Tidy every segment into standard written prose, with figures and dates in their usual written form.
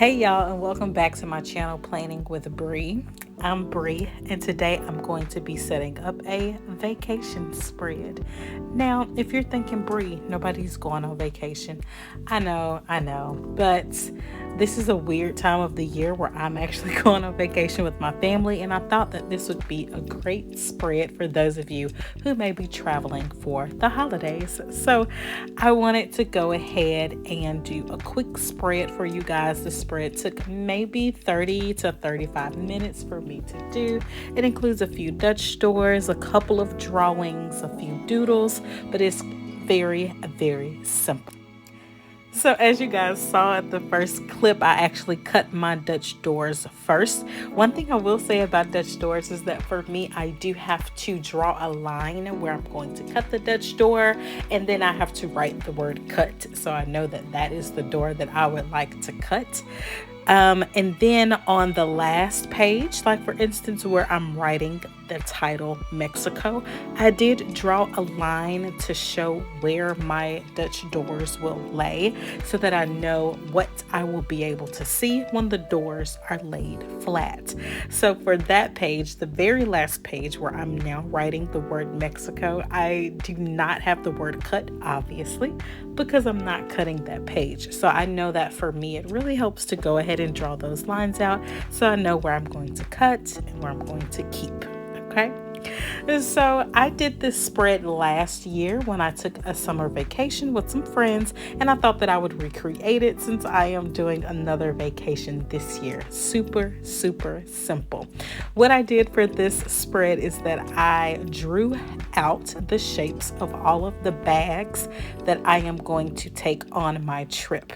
Hey y'all, and welcome back to my channel Planning with Bree. I'm Bree, and today I'm going to be setting up a vacation spread. Now, if you're thinking, Bree, nobody's going on vacation. I know, but this is a weird time of the year where I'm actually going on vacation with my family, and I thought that this would be a great spread for those of you who may be traveling for the holidays. So I wanted to go ahead and do a quick spread for you guys. The spread took maybe 30 to 35 minutes for me to do. It includes a few Dutch doors, a couple of drawings, a few doodles, but it's very, very simple. So as you guys saw at the first clip, I actually cut my Dutch doors first. One thing I will say about Dutch doors is that for me, I do have to draw a line where I'm going to cut the Dutch door, and then I have to write the word cut. So I know that that is the door that I would like to cut. And then on the last page, like for instance, where I'm writing the title Mexico, I did draw a line to show where my Dutch doors will lay so that I know what I will be able to see when the doors are laid flat. So for that page, the very last page where I'm now writing the word Mexico, I do not have the word cut, obviously, because I'm not cutting that page. So I know that for me, it really helps to go ahead and draw those lines out so I know where I'm going to cut and where I'm going to keep. Okay. So I did this spread last year when I took a summer vacation with some friends, and I thought that I would recreate it since I am doing another vacation this year. Super, super simple. What I did for this spread is that I drew out the shapes of all of the bags that I am going to take on my trip.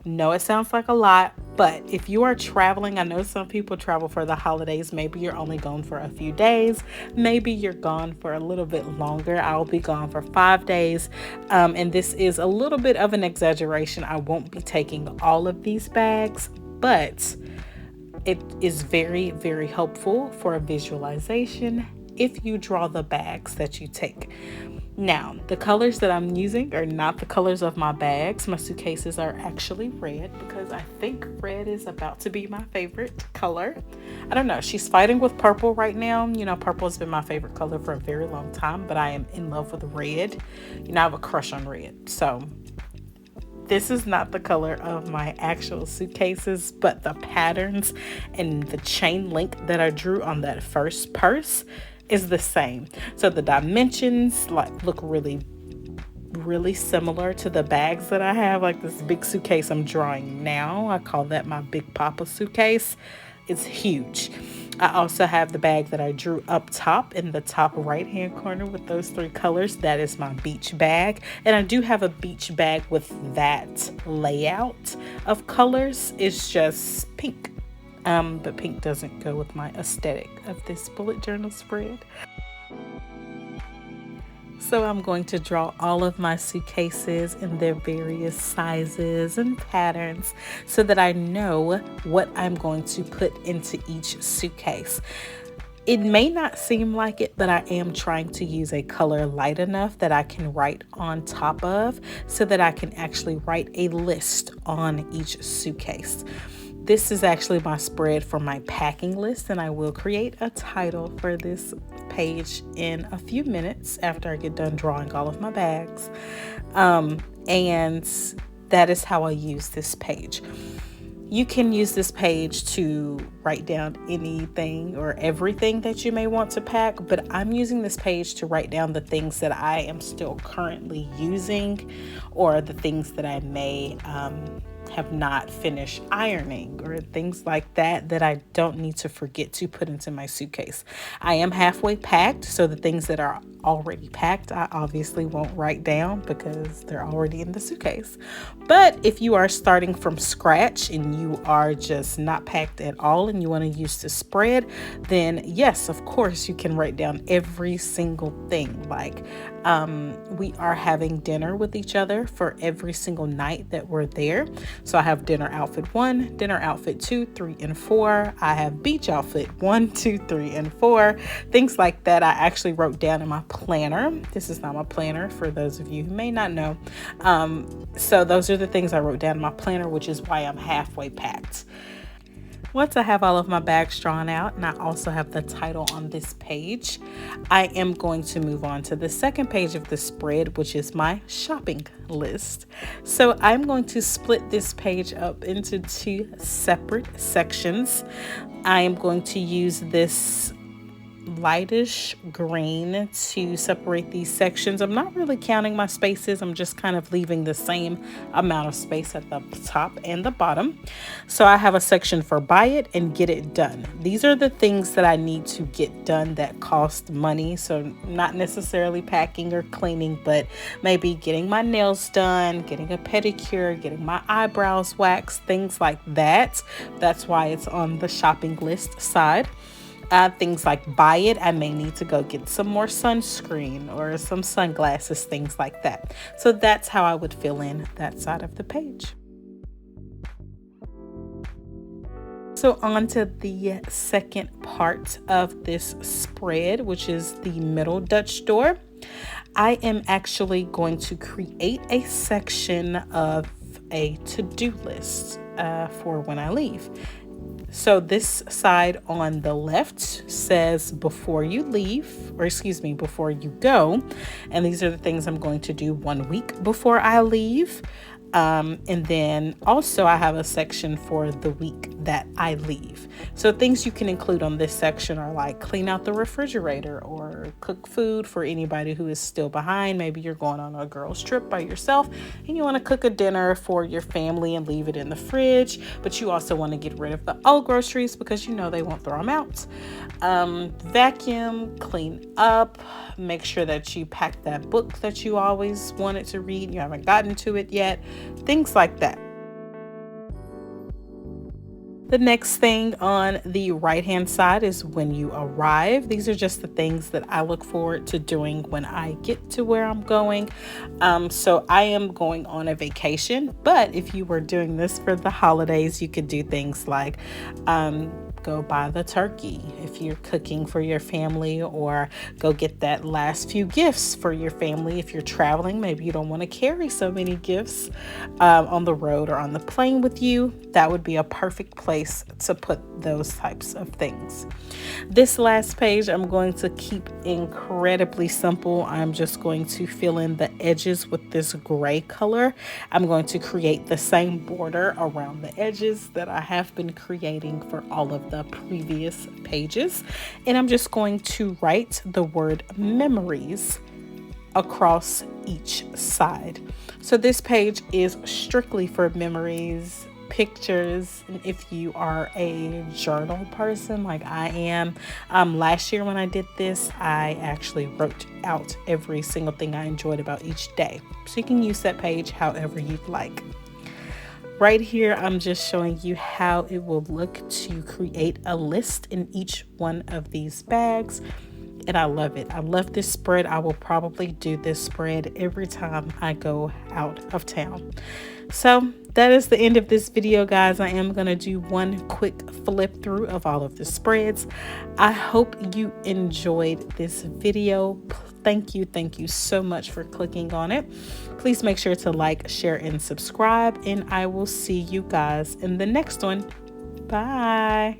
No, it sounds like a lot, but if you are traveling, I know some people travel for the holidays. Maybe you're only gone for a few days. Maybe you're gone for a little bit longer. I'll be gone for 5 days. And this is a little bit of an exaggeration. I won't be taking all of these bags, but it is very, very helpful for a visualization if you draw the bags that you take. Now, the colors that I'm using are not the colors of my bags. My suitcases are actually red because I think red is about to be my favorite color. I don't know. She's fighting with purple right now. You know, purple has been my favorite color for a very long time, but I am in love with red. You know, I have a crush on red. So this is not the color of my actual suitcases, but the patterns and the chain link that I drew on that first purse is the same. So the dimensions look really similar to the bags that I have. Like this big suitcase I'm drawing now, I call that my Big Papa suitcase. It's huge. I also have the bag that I drew up top in the top right hand corner with those 3 colors. That is my beach bag. And I do have a beach bag with that layout of colors. It's just pink. But pink doesn't go with my aesthetic of this bullet journal spread. So I'm going to draw all of my suitcases in their various sizes and patterns so that I know what I'm going to put into each suitcase. It may not seem like it, but I am trying to use a color light enough that I can write on top of so that I can actually write a list on each suitcase. This is actually my spread for my packing list, and I will create a title for this page in a few minutes after I get done drawing all of my bags. And that is how I use this page. You can use this page to write down anything or everything that you may want to pack, but I'm using this page to write down the things that I am still currently using or the things that I may have not finished ironing or things like that that I don't need to forget to put into my suitcase. I am halfway packed, so the things that are already packed I obviously won't write down because they're already in the suitcase. But if you are starting from scratch and you are just not packed at all and you want to use the spread, then yes, of course you can write down every single thing. Like we are having dinner with each other for every single night that we're there. So I have dinner outfit 1, dinner outfit 2, 3, and 4. I have beach outfit 1, 2, 3, and 4. Things like that I actually wrote down in my planner. This is not my planner for those of you who may not know. So those are the things I wrote down in my planner, which is why I'm halfway packed. Once I have all of my bags drawn out and I also have the title on this page, I am going to move on to the second page of the spread, which is my shopping list. So I'm going to split this page up into 2 separate sections. I am going to use this lightish green to separate these sections. I'm not really counting my spaces. I'm just kind of leaving the same amount of space at the top and the bottom. So I have a section for buy it and get it done. These are the things that I need to get done that cost money. So not necessarily packing or cleaning, but maybe getting my nails done, getting a pedicure, getting my eyebrows waxed, things like that. That's why it's on the shopping list side. Things like buy it, I may need to go get some more sunscreen or some sunglasses, things like that. So that's how I would fill in that side of the page. So on to the second part of this spread, which is the middle Dutch door. I am actually going to create a section of a to-do list for when I leave. So this side on the left says before you leave, or excuse me, before you go. And these are the things I'm going to do 1 week before I leave. And then also I have a section for the week that I leave. So things you can include on this section are like clean out the refrigerator or cook food for anybody who is still behind. Maybe you're going on a girls trip by yourself and you want to cook a dinner for your family and leave it in the fridge, but you also want to get rid of the old groceries because you know they won't throw them out. Vacuum, clean up, make sure that you pack that book that you always wanted to read. You haven't gotten to it yet. Things like that. The next thing on the right hand side is when you arrive. These are just the things that I look forward to doing when I get to where I'm going. So I am going on a vacation, but if you were doing this for the holidays, you could do things like go buy the turkey if you're cooking for your family, or go get that last few gifts for your family. If you're traveling, maybe you don't want to carry so many gifts on the road or on the plane with you. That would be a perfect place to put those types of things. This last page I'm going to keep incredibly simple. I'm just going to fill in the edges with this gray color. I'm going to create the same border around the edges that I have been creating for all of the previous pages. And I'm just going to write the word memories across each side. So this page is strictly for memories, pictures, and if you are a journal person like I am, last year when I did this, I actually wrote out every single thing I enjoyed about each day. So you can use that page however you'd like. Right here, I'm just showing you how it will look to create a list in each one of these bags. And I love it. I love this spread. I will probably do this spread every time I go out of town. So that is the end of this video, guys. I am going to do one quick flip through of all of the spreads. I hope you enjoyed this video. Thank you so much for clicking on it. Please make sure to like, share, and subscribe, and I will see you guys in the next one. Bye.